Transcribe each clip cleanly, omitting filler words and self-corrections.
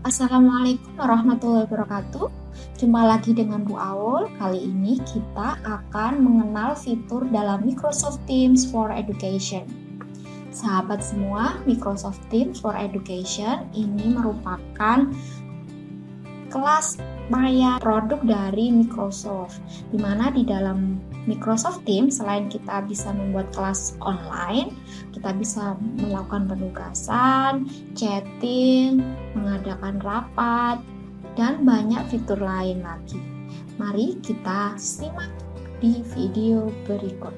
Assalamualaikum warahmatullahi wabarakatuh. Jumpa lagi dengan Bu Aul. Kali ini kita akan mengenal fitur dalam Microsoft Teams for Education. Sahabat semua, Microsoft Teams for Education ini merupakan kelas maya produk dari Microsoft, di mana di dalam Microsoft Teams selain kita bisa membuat kelas online, kita bisa melakukan penugasan, chatting, mengadakan rapat, dan banyak fitur lain lagi. Mari kita simak di video berikut.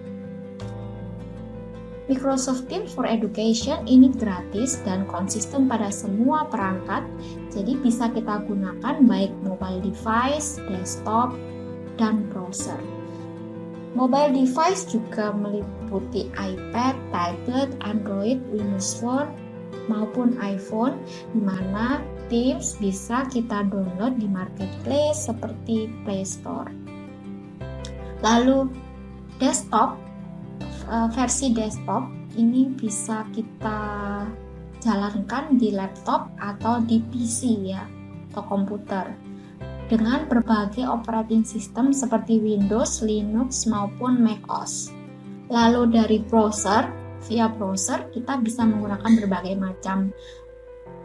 Microsoft Teams for Education ini gratis dan konsisten pada semua perangkat, jadi bisa kita gunakan baik mobile device, desktop, dan browser. Mobile device juga meliputi iPad, tablet, Android, Windows Phone, maupun iPhone, di mana Teams bisa kita download di marketplace seperti Play Store. Lalu desktop, versi desktop ini bisa kita jalankan di laptop atau di PC ya, atau komputer, dengan berbagai operating system seperti Windows, Linux, maupun macOS. Lalu dari browser, via browser kita bisa menggunakan berbagai macam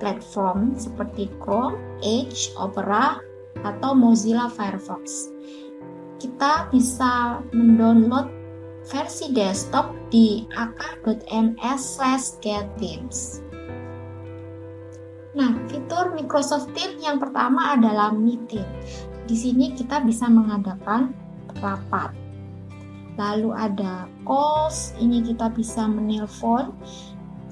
platform seperti Chrome, Edge, Opera, atau Mozilla Firefox. Kita bisa mendownload versi desktop di aka.ms/getteams. Nah, fitur Microsoft Teams yang pertama adalah meeting. Di sini kita bisa mengadakan rapat. Lalu ada calls, ini kita bisa menelpon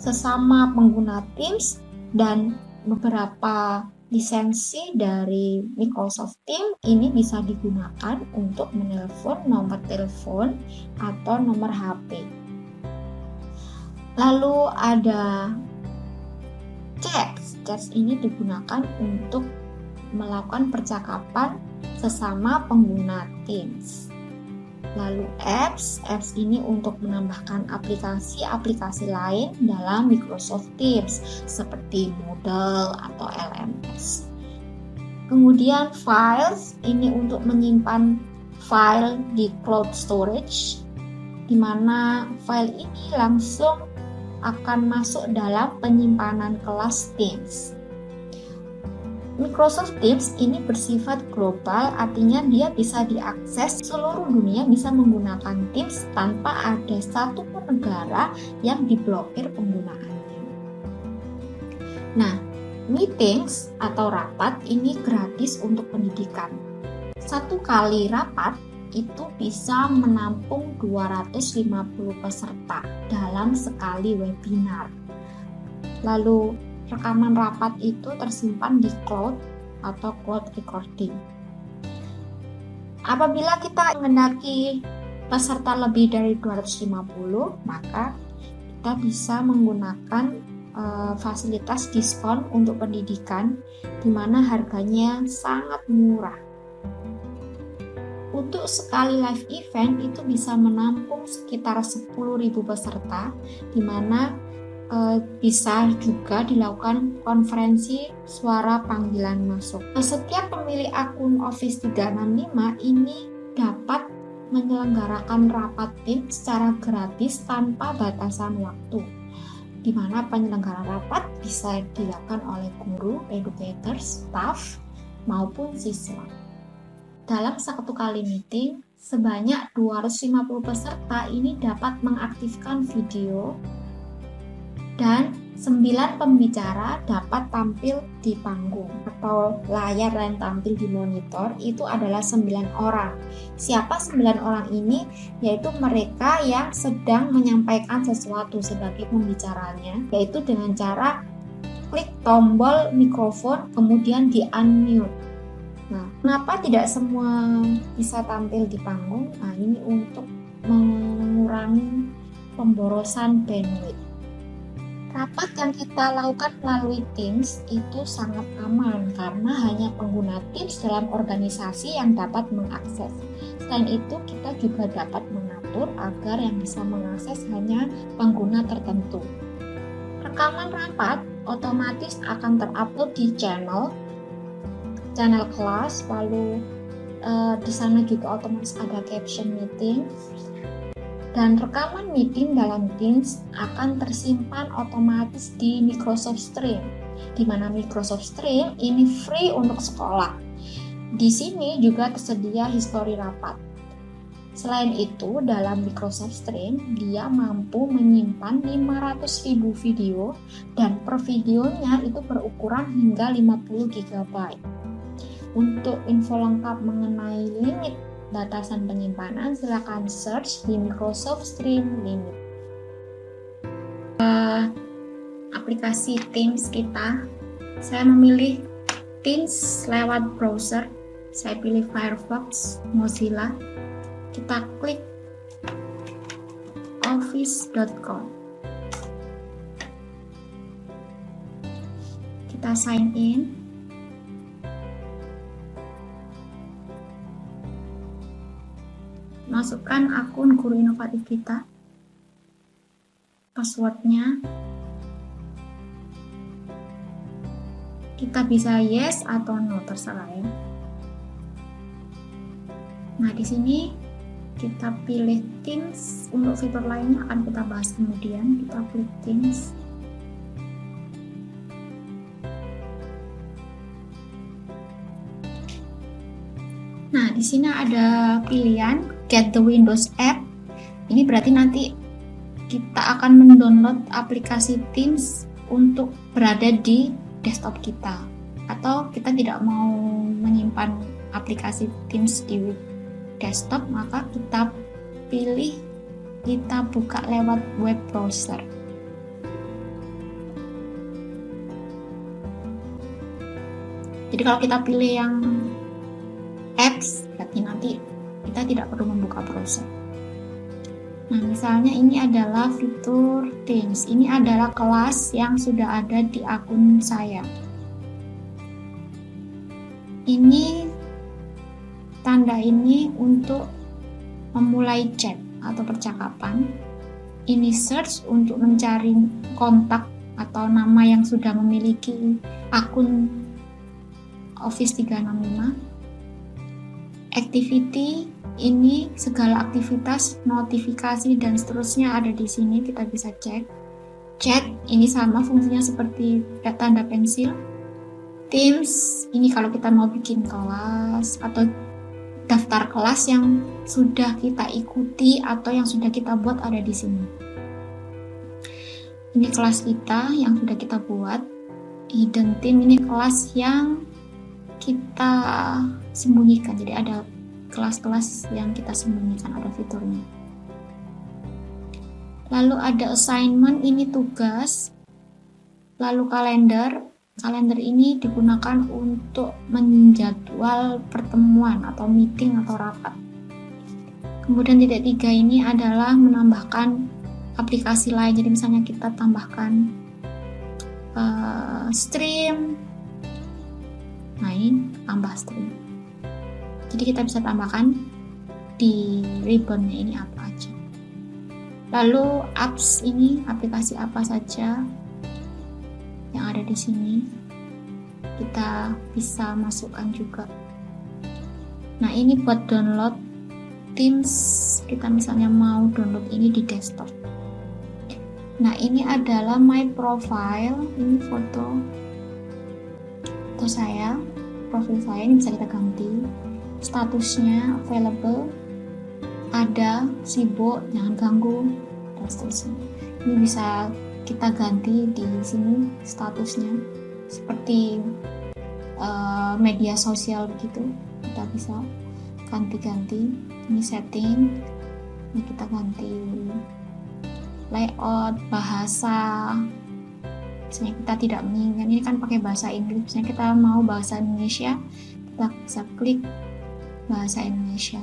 sesama pengguna Teams, dan beberapa lisensi dari Microsoft Teams ini bisa digunakan untuk menelpon nomor telepon atau nomor HP. Lalu ada chat ini digunakan untuk melakukan percakapan sesama pengguna Teams. Lalu apps ini untuk menambahkan aplikasi-aplikasi lain dalam Microsoft Teams seperti Moodle atau LMS. Kemudian files ini untuk menyimpan file di cloud storage, di mana file ini langsung akan masuk dalam penyimpanan kelas Teams. Microsoft Teams ini bersifat global, artinya dia bisa diakses seluruh dunia, bisa menggunakan Teams tanpa ada satupun negara yang diblokir penggunaannya. Nah, meetings atau rapat ini gratis untuk pendidikan. Satu kali rapat itu bisa menampung 250 peserta dalam sekali webinar. Lalu rekaman rapat itu tersimpan di cloud atau cloud recording. Apabila kita menghendaki peserta lebih dari 250, maka kita bisa menggunakan fasilitas diskon untuk pendidikan, di mana harganya sangat murah. Untuk sekali live event itu bisa menampung sekitar 10.000 peserta, di mana bisa juga dilakukan konferensi suara panggilan masuk. Setiap pemilik akun Office 365 ini dapat menyelenggarakan rapat tim secara gratis tanpa batasan waktu, di mana penyelenggara rapat bisa dilakukan oleh guru, educator, staff, maupun siswa. Dalam satu kali meeting, sebanyak 250 peserta ini dapat mengaktifkan video, dan 9 pembicara dapat tampil di panggung atau layar yang tampil di monitor itu adalah 9 orang. Siapa 9 orang ini? Yaitu mereka yang sedang menyampaikan sesuatu sebagai pembicaranya, yaitu dengan cara klik tombol mikrofon kemudian di unmute. Nah, kenapa tidak semua bisa tampil di panggung? Nah, ini untuk mengurangi pemborosan bandwidth. Rapat yang kita lakukan melalui Teams itu sangat aman karena hanya pengguna Teams dalam organisasi yang dapat mengakses. Selain itu, kita juga dapat mengatur agar yang bisa mengakses hanya pengguna tertentu. Rekaman rapat otomatis akan terupload di channel kelas, lalu di sana juga otomatis ada caption meeting, dan rekaman meeting dalam Teams akan tersimpan otomatis di Microsoft Stream, di mana Microsoft Stream ini free untuk sekolah. Di sini juga tersedia histori rapat. Selain itu, dalam Microsoft Stream, dia mampu menyimpan 500.000 video dan per videonya itu berukuran hingga 50 GB. Untuk info lengkap mengenai limit batasan penyimpanan, silakan search di Microsoft Stream Limit. Aplikasi Teams kita, saya memilih Teams lewat browser. Saya pilih Firefox, Mozilla. Kita klik office.com. Kita sign in. Masukkan akun guru inovatif kita, passwordnya. Kita bisa yes atau no, terserah ya. Nah, di sini kita pilih Teams. Untuk fitur lainnya akan kita bahas kemudian. Kita klik Teams. Nah, di sini ada pilihan Get the Windows App. Ini berarti nanti kita akan mendownload aplikasi Teams untuk berada di desktop kita, atau kita tidak mau menyimpan aplikasi Teams di desktop, maka kita pilih kita buka lewat web browser. Jadi kalau kita pilih yang apps, berarti nanti kita tidak perlu membuka browser. Nah, misalnya ini adalah fitur Teams. Ini adalah kelas yang sudah ada di akun saya. Ini tanda ini untuk memulai chat atau percakapan. Ini search untuk mencari kontak atau nama yang sudah memiliki akun Office 365. Activity, ini segala aktivitas, notifikasi dan seterusnya ada di sini, kita bisa cek. Chat, ini sama fungsinya seperti tanda pensil. Teams, ini kalau kita mau bikin kelas atau daftar kelas yang sudah kita ikuti atau yang sudah kita buat ada di sini. Ini kelas kita yang sudah kita buat. Hidden Team, ini kelas yang kita sembunyikan, jadi ada kelas-kelas yang kita sembunyikan, ada fiturnya. Lalu ada assignment, ini tugas. Lalu kalender ini digunakan untuk menjadwal pertemuan atau meeting atau rapat. Kemudian titik 3 ini adalah menambahkan aplikasi lain, jadi misalnya kita tambahkan stream. Nah, ini tambah stream. Jadi kita bisa tambahkan di ribbonnya ini apa aja. Lalu apps, ini aplikasi apa saja yang ada di sini. Kita bisa masukkan juga. Nah, ini buat download Teams. Kita misalnya mau download ini di desktop. Nah, ini adalah my profile. Ini foto saya, profil saya, ini bisa kita ganti. Statusnya available, ada, sibuk, jangan ganggu, dan seterusnya. Ini bisa kita ganti di sini statusnya, seperti media sosial begitu. Kita bisa ganti-ganti. Ini setting, ini kita ganti layout, bahasa. Misalnya kita tidak menginginkan, ini kan pakai bahasa Inggris, misalnya kita mau bahasa Indonesia, kita bisa klik bahasa Indonesia.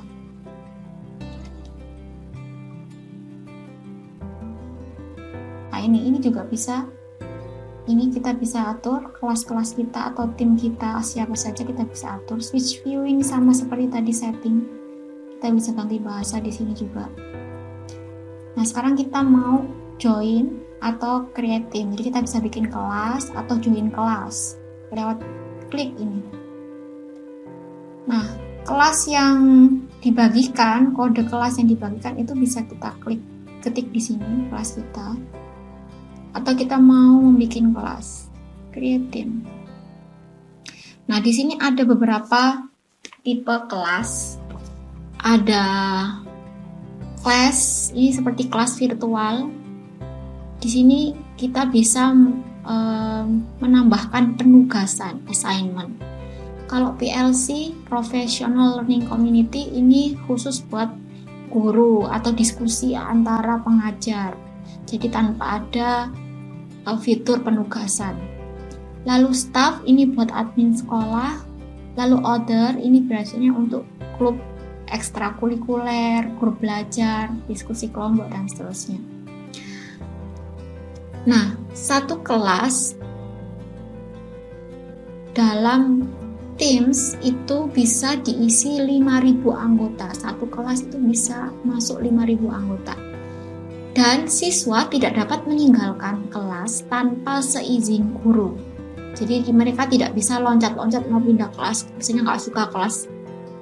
Nah, ini juga bisa, ini kita bisa atur kelas-kelas kita atau tim kita, siapa saja kita bisa atur. Switch viewing sama seperti tadi setting, kita bisa ganti bahasa di sini juga. Nah, sekarang kita mau join atau create team. Jadi kita bisa bikin kelas atau join kelas lewat klik ini. Nah, kelas yang dibagikan, kode kelas yang dibagikan itu bisa kita ketik di sini kelas kita. Atau kita mau membuat kelas, create team. Nah, di sini ada beberapa tipe kelas. Ada kelas ini seperti kelas virtual. Di sini kita bisa menambahkan penugasan, assignment. Kalau PLC, Professional Learning Community, ini khusus buat guru atau diskusi antara pengajar. Jadi tanpa ada fitur penugasan. Lalu staff ini buat admin sekolah. Lalu other ini biasanya untuk klub ekstrakurikuler, grup belajar, diskusi kelompok, dan seterusnya. Nah, satu kelas dalam Teams itu bisa diisi 5.000 anggota. Satu kelas itu bisa masuk 5.000 anggota. Dan siswa tidak dapat meninggalkan kelas tanpa seizin guru. Jadi mereka tidak bisa loncat-loncat mau pindah kelas. Misalnya nggak suka kelas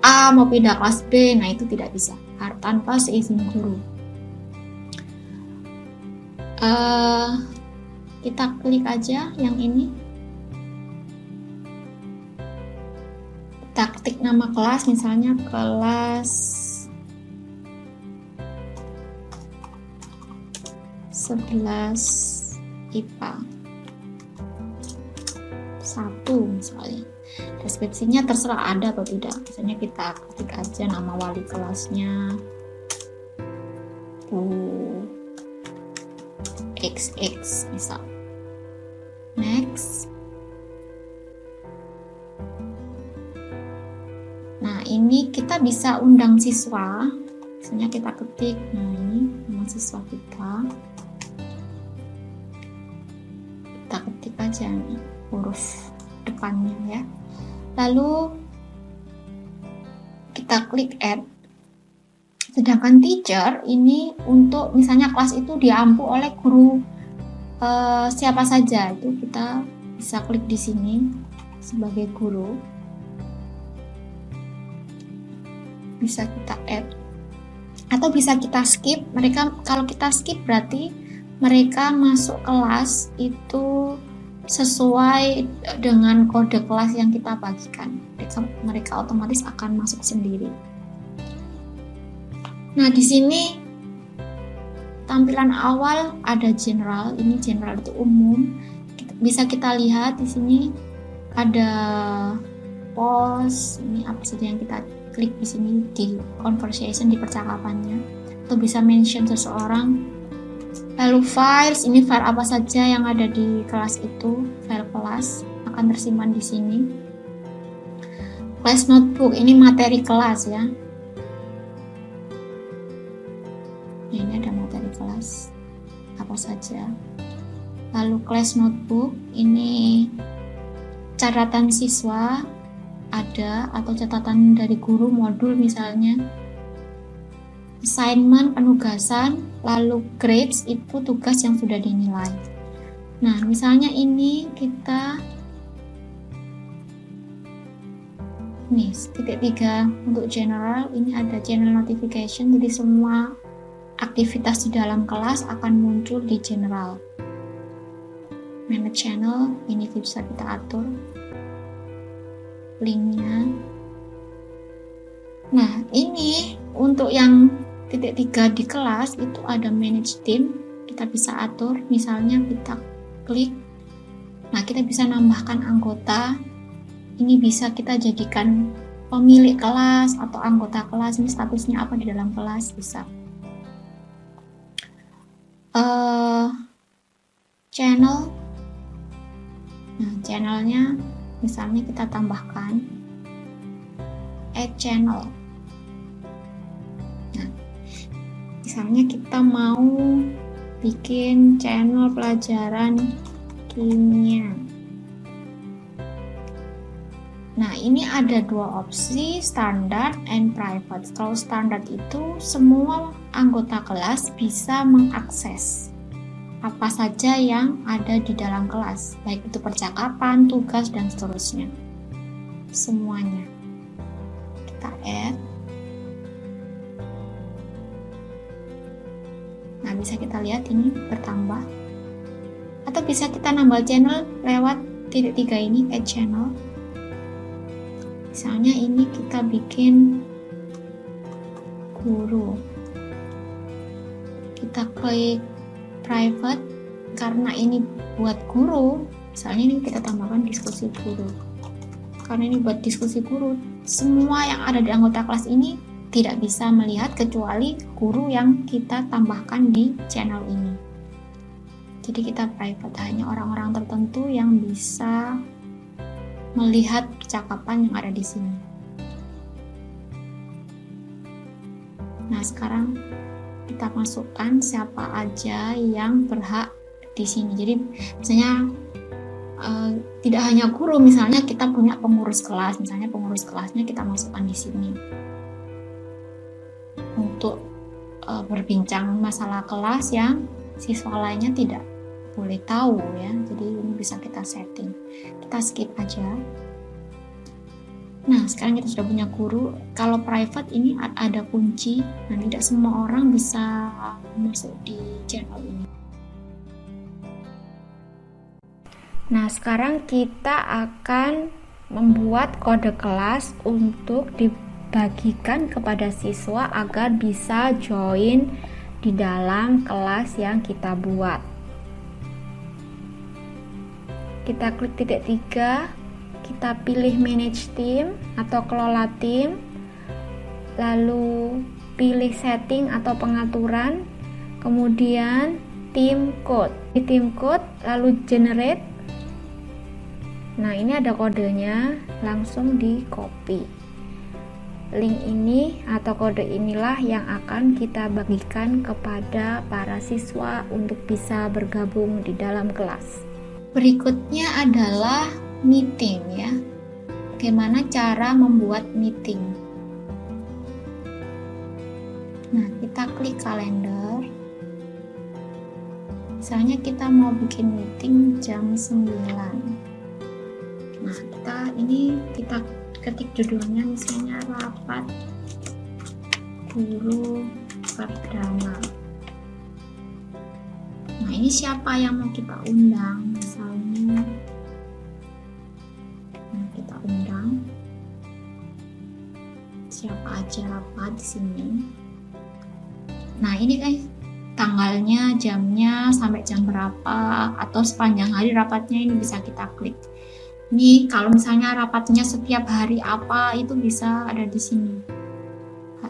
A mau pindah kelas B, nah itu tidak bisa tanpa seizin guru. Kita klik aja yang ini. Kita ketik nama kelas, misalnya kelas 11 IPA 1 misalnya. Deskripsinya terserah ada atau tidak. Misalnya kita ketik aja nama wali kelasnya Bu XX misal. Next. Nah, ini kita bisa undang siswa. Misalnya kita ketik, nah ini nama siswa kita. Kita ketik aja nih, huruf depannya ya. Lalu kita klik add. Sedangkan teacher ini untuk misalnya kelas itu diampu oleh guru siapa saja, itu kita bisa klik di sini sebagai guru. Bisa kita add atau bisa kita skip. Kalau kita skip berarti mereka masuk kelas itu sesuai dengan kode kelas yang kita bagikan. Mereka otomatis akan masuk sendiri. Nah, di sini tampilan awal ada general. Ini general itu umum. Bisa kita lihat di sini ada pause. Ini apa saja yang kita klik di sini di conversation, di percakapannya, atau bisa mention seseorang. Lalu files, ini file apa saja yang ada di kelas itu, file kelas akan tersimpan di sini. Class notebook, ini materi kelas ya. Nah, ini ada materi kelas apa saja. Lalu class notebook, ini catatan siswa ada, atau catatan dari guru modul misalnya. Assignment, penugasan. Lalu grades, itu tugas yang sudah dinilai. Nah, misalnya ini kita nih titik 3 untuk general, ini ada general notification, jadi semua aktivitas di dalam kelas akan muncul di general. Manage channel, ini bisa kita atur linknya. Nah, ini untuk yang titik 3 di kelas itu ada manage team, kita bisa atur. Misalnya kita klik, nah kita bisa nambahkan anggota. Ini bisa kita jadikan pemilik kelas atau anggota kelas. Ini statusnya apa di dalam kelas, bisa. Channel, nah channelnya misalnya kita tambahkan add channel. Nah, misalnya kita mau bikin channel pelajaran kimia. Nah, ini ada dua opsi, standard and private. Kalau standar itu semua anggota kelas bisa mengakses. apa saja yang ada di dalam kelas, baik itu percakapan, tugas, dan seterusnya. Semuanya. Kita add. Nah, bisa kita lihat ini bertambah. Atau bisa kita nambah channel lewat titik 3 ini, add channel. Misalnya ini kita bikin guru. Kita klik private karena ini buat guru. Misalnya ini kita tambahkan diskusi guru. Karena ini buat diskusi guru, semua yang ada di anggota kelas ini tidak bisa melihat kecuali guru yang kita tambahkan di channel ini. Jadi kita private, hanya orang-orang tertentu yang bisa melihat percakapan yang ada di sini. Nah, sekarang kita masukkan siapa aja yang berhak di sini. Jadi misalnya tidak hanya guru, misalnya kita punya pengurus kelas, misalnya pengurus kelasnya kita masukkan di sini untuk berbincang masalah kelas yang siswa lainnya tidak boleh tahu ya. Jadi ini bisa kita setting. Kita skip aja. Nah, sekarang kita sudah punya guru. Kalau private ini ada kunci, dan tidak semua orang bisa masuk di channel ini. Nah, sekarang kita akan membuat kode kelas untuk dibagikan kepada siswa agar bisa join di dalam kelas yang kita buat. Kita klik titik 3, kita pilih manage team atau kelola tim, lalu pilih setting atau pengaturan, kemudian team code. Di team code lalu generate. Nah, ini ada kodenya, langsung di copy. Link ini atau kode inilah yang akan kita bagikan kepada para siswa untuk bisa bergabung di dalam kelas. Berikutnya adalah meeting ya. Bagaimana cara membuat meeting? Nah, kita klik kalender. Misalnya kita mau bikin meeting jam 9. Nah, kita ketik judulnya misalnya rapat guru perdana. Nah, ini siapa yang mau kita undang? Misalnya, nah, kita undang siapa aja rapat di sini. Nah, ini kan tanggalnya, jamnya, sampai jam berapa, atau sepanjang hari rapatnya ini bisa kita klik. Ini kalau misalnya rapatnya setiap hari apa, itu bisa ada di sini.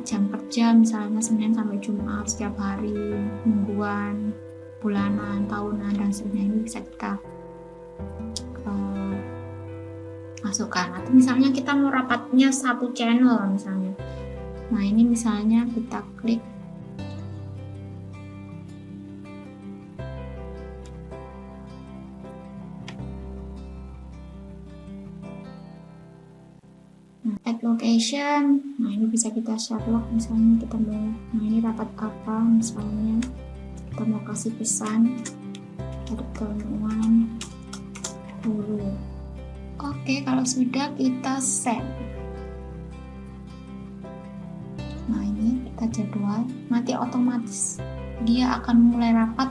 Jam kerja misalnya Senin sampai Jumat, setiap hari, mingguan, bulanan, tahunan, dan sebagainya, ini bisa kita masukkan. Atau misalnya kita mau rapatnya satu channel misalnya. Nah, ini misalnya kita klik add location. Nah, ini bisa kita share log, misalnya kita mau, nah ini rapat apa, misalnya kita mau kasih pesan pertemuan guru. Oke, kalau sudah kita send. Nah, ini kita jadwal, nanti otomatis dia akan mulai rapat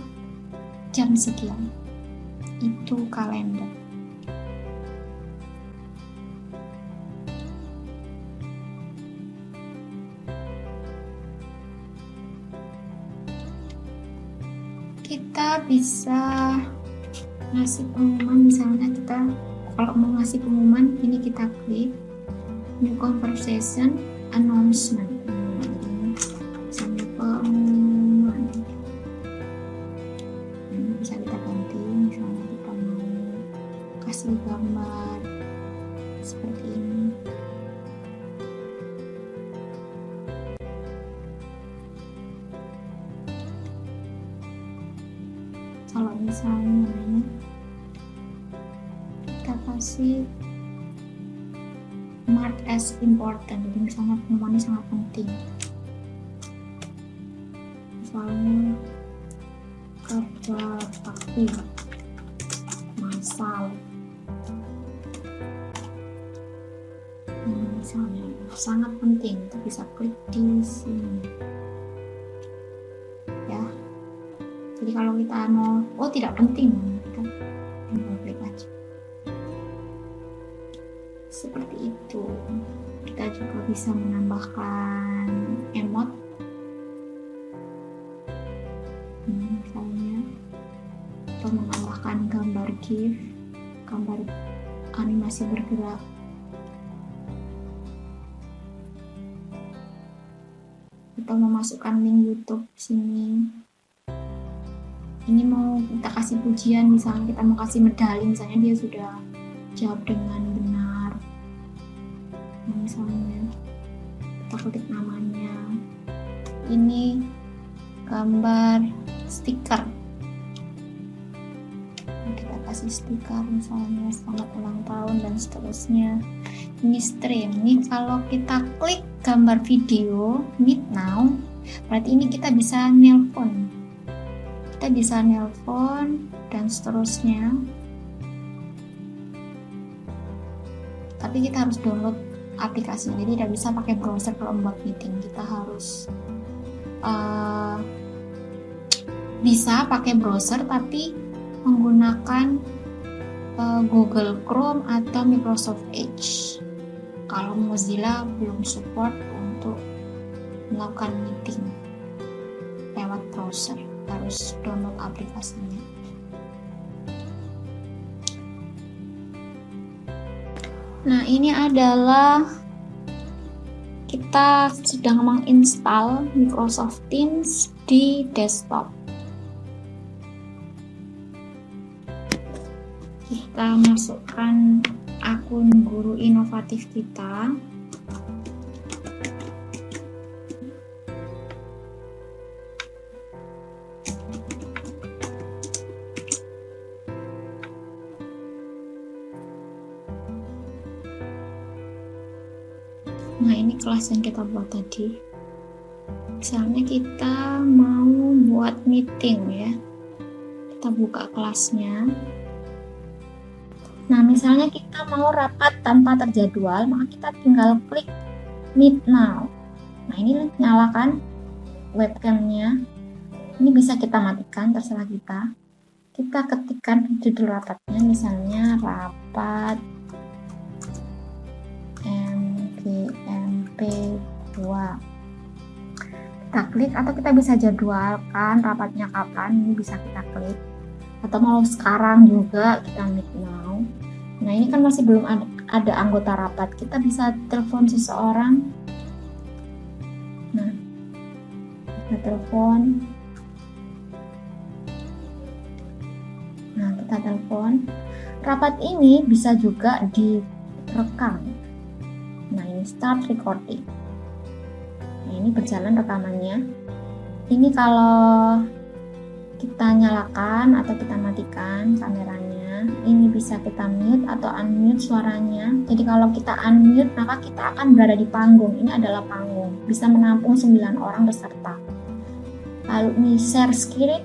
jam sekian. Itu kalender. Kita bisa ngasih pengumuman, misalnya kita kalau mau ngasih pengumuman, ini kita klik new conversation announcement. Misalnya pengumuman, ini bisa kita ganti, misalnya kita mau kasih gambar seperti ini. Kalau misalnya ini kita kasih mark as important, jadi misalnya pengumuman ini sangat penting, misalnya kerja seperti masal. Misalnya sangat penting untuk bisa klik di sini ya. Jadi kalau kita mau tidak penting, kita klik aja seperti itu. Kita juga bisa menambahkan emot misalnya, atau menambahkan gambar GIF, gambar animasi bergerak. Atau memasukkan link YouTube sini. Ini mau kita kasih pujian, misalnya kita mau kasih medali, misalnya dia sudah jawab dengan benar. Nah, misalnya kita klik namanya. Ini gambar stiker. Kita kasih stiker misalnya selamat ulang tahun dan seterusnya. Ini stream. Ini kalau kita klik gambar video meet now, berarti ini kita bisa nelpon. Kita bisa nelpon dan seterusnya. Tapi kita harus download aplikasi. Jadi tidak bisa pakai browser kalau membuat meeting. Kita harus bisa pakai browser tapi menggunakan Google Chrome atau Microsoft Edge. Kalau Mozilla belum support untuk melakukan meeting lewat browser, harus download aplikasinya. Nah, ini adalah kita sedang menginstal Microsoft Teams di desktop. Kita masukkan akun guru inovatif kita. Nah, ini kelas yang kita buat tadi. Misalnya kita mau buat meeting ya. Kita buka kelasnya. Nah, misalnya kita mau rapat tanpa terjadwal, maka kita tinggal klik Meet Now. Nah, ini nyalakan webcamnya. Ini bisa kita matikan, terserah kita. Kita ketikkan judul rapatnya, misalnya rapat MGMP 2. Kita klik, atau kita bisa jadwalkan rapatnya kapan, ini bisa kita klik. Atau mau sekarang juga kita Meet Now. Nah, ini kan masih belum ada anggota rapat. Kita bisa telepon seseorang. Nah, kita telepon. Nah, kita telepon. Rapat ini bisa juga direkam. Nah, ini start recording. Nah, ini berjalan rekamannya. Ini kalau kita nyalakan atau kita matikan kameranya, ini bisa kita mute atau unmute suaranya. Jadi kalau kita unmute, maka kita akan berada di panggung. Ini adalah panggung, bisa menampung 9 orang peserta. Lalu ini share screen,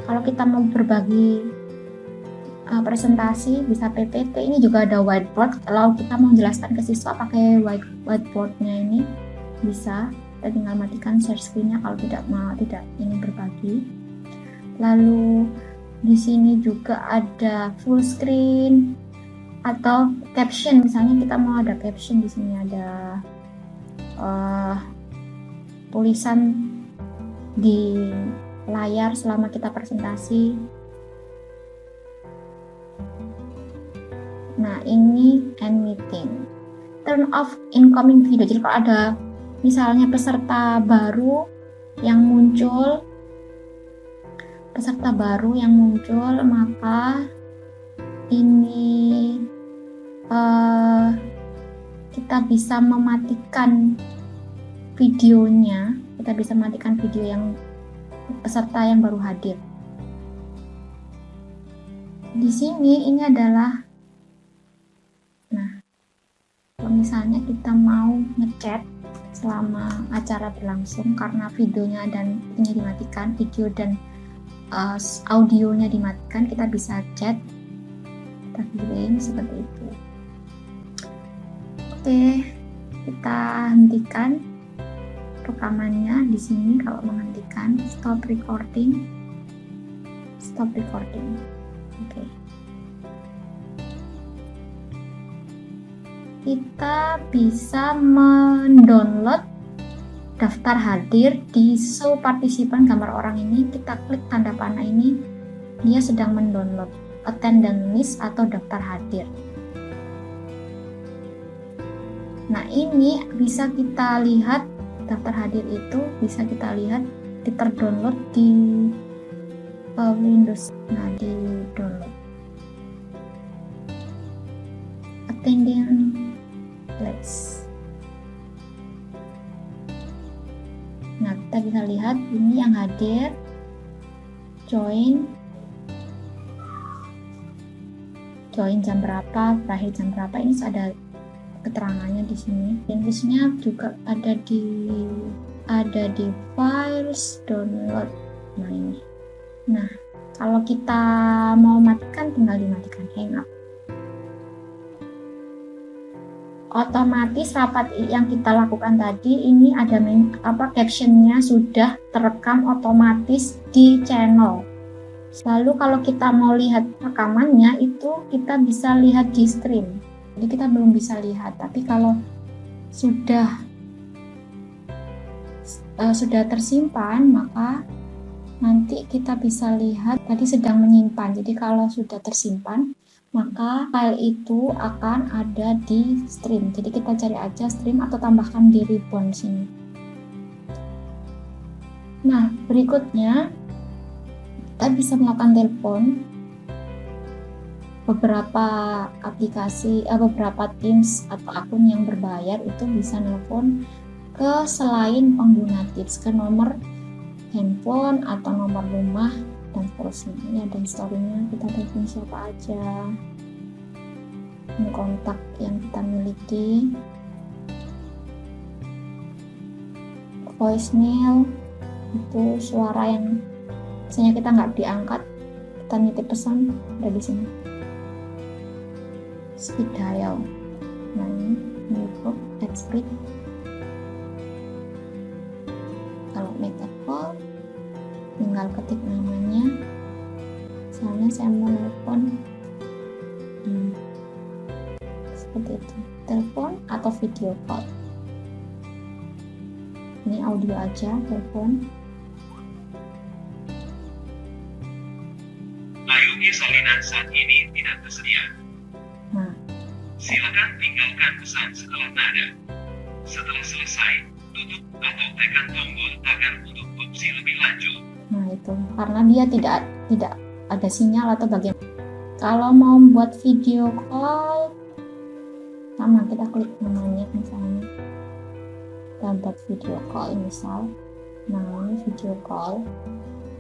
kalau kita mau berbagi presentasi bisa PPT. Ini juga ada whiteboard, kalau kita mau menjelaskan ke siswa pakai whiteboardnya ini bisa. Kita tinggal matikan share screen-nya kalau tidak ingin berbagi. Lalu di sini juga ada full screen atau caption. Misalnya kita mau ada caption, di sini ada tulisan di layar selama kita presentasi. Nah, ini end meeting. Turn off incoming video. Jadi kalau ada misalnya peserta baru yang muncul, maka ini kita bisa mematikan videonya. Kita bisa mematikan video yang peserta yang baru hadir. Di sini ini adalah, nah, kalau misalnya kita mau ngechat selama acara berlangsung karena videonya dan ini dimatikan, video dan audionya dimatikan, kita bisa chat, kita kirim seperti itu. Oke, kita hentikan rekamannya di sini. Kalau menghentikan, stop recording. Oke. Kita bisa mendownload daftar hadir di show partisipan gambar orang ini. Kita klik tanda panah ini, dia sedang mendownload attendance list atau daftar hadir. Nah, ini bisa kita lihat, daftar hadir itu bisa kita lihat terdownload di Windows. Nah, di download attendance list. Nah, kita bisa lihat ini yang hadir, join jam berapa, berakhir jam berapa. Ini ada keterangannya di sini. Dan listnya juga ada di files download. Nah, ini. Nah, kalau kita mau matikan, tinggal dimatikan hangout. Otomatis rapat yang kita lakukan tadi ini ada captionnya sudah terekam otomatis di channel. Lalu kalau kita mau lihat rekamannya itu kita bisa lihat di stream. Jadi kita belum bisa lihat, tapi kalau sudah tersimpan, maka nanti kita bisa lihat tadi sedang menyimpan. Jadi kalau sudah tersimpan, maka file itu akan ada di stream. Jadi kita cari aja stream atau tambahkan di ribbon sini. Nah, berikutnya kita bisa melakukan telepon. Beberapa aplikasi, beberapa Teams atau akun yang berbayar itu bisa nelpon ke selain pengguna Teams, ke nomor handphone atau nomor rumah dan seterusnya. Ini ada historinya, kita telepon siapa aja, ini kontak yang kita miliki, voicemail itu suara yang misalnya kita nggak diangkat, kita nitip pesan, ada di sini. Speed dial, nah ini network expert. Kalau make a call, tinggal ketik namanya. Misalnya saya mau telepon, seperti itu, telepon atau video call. Ini audio aja, telepon. Layuki salinan saat ini tidak tersedia. Nah, silakan tinggalkan pesan setelah nada. Setelah selesai, tutup atau tekan tombol agar untuk opsi lebih lanjut. Nah itu karena dia tidak ada sinyal atau bagaimana. Kalau mau membuat video call, sama kita klik namanya misalnya. Kita buat video call misal. Nah ini video call.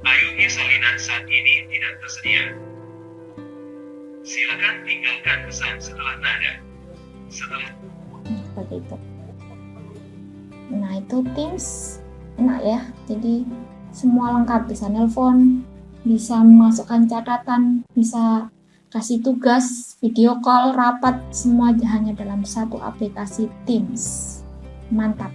Layuki salinan saat ini tidak tersedia. Silakan tinggalkan pesan setelah nada. Seperti itu. Nah itu Teams enak ya. Jadi semua lengkap, bisa nelpon, bisa memasukkan catatan, bisa kasih tugas, video call, rapat, semua hanya dalam satu aplikasi Teams. Mantap.